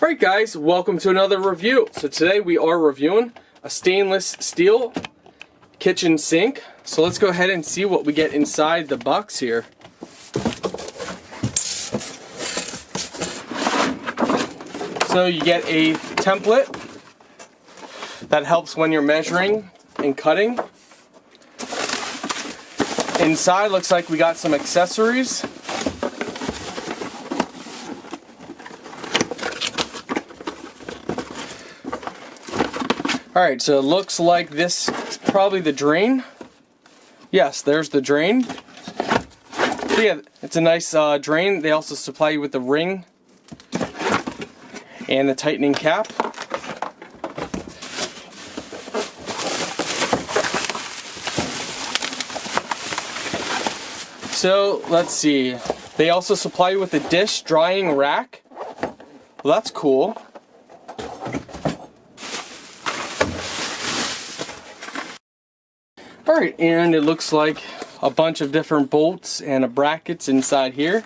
Alright guys, welcome to another review. So today we are reviewing a stainless steel kitchen sink. So let's go ahead and see what we get inside the box here. So you get a template that helps when you're measuring and cutting. Inside looks like we got some accessories. Alright, so it looks like this is probably the drain. Yes, there's the drain. So yeah, it's a nice drain. They also supply you with the ring and the tightening cap. So let's see. They also supply you with a dish drying rack. Well, that's cool. Alright, and it looks like a bunch of different bolts and a brackets inside here.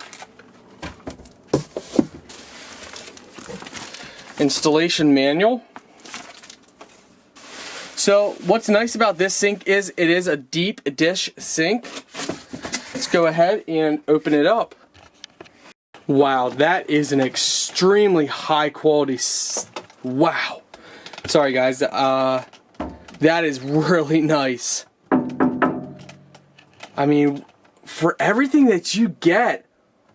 Installation manual. So what's nice about this sink is it is a deep dish sink. Let's go ahead and open it up. Wow, that is an extremely high quality. Wow. Sorry guys, that is really nice. I mean, for everything that you get,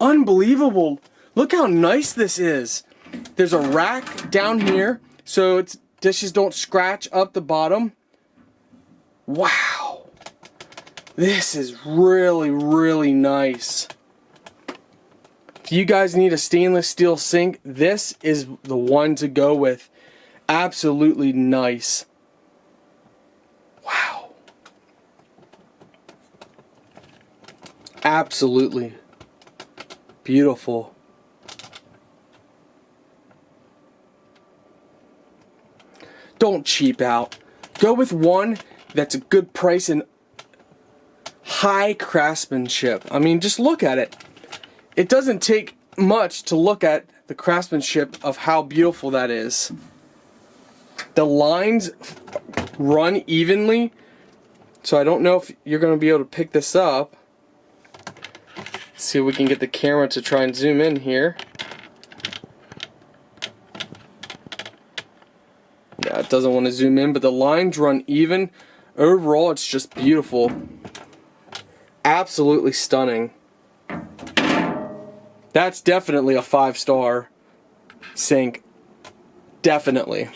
unbelievable. Look how nice this is. There's a rack down here so dishes don't scratch up the bottom. Wow. This is really, really nice. If you guys need a stainless steel sink, this is the one to go with. Absolutely nice. Wow. Absolutely beautiful. Don't cheap out. Go with one that's a good price and high craftsmanship. I mean, just look at it. It doesn't take much to look at the craftsmanship of how beautiful that is. The lines run evenly, so I don't know if you're going to be able to pick this up. Let's see if we can get the camera to try and zoom in here. Yeah, it doesn't want to zoom in, but the lines run even. Overall, it's just beautiful. Absolutely stunning. That's definitely a 5-star sink. Definitely.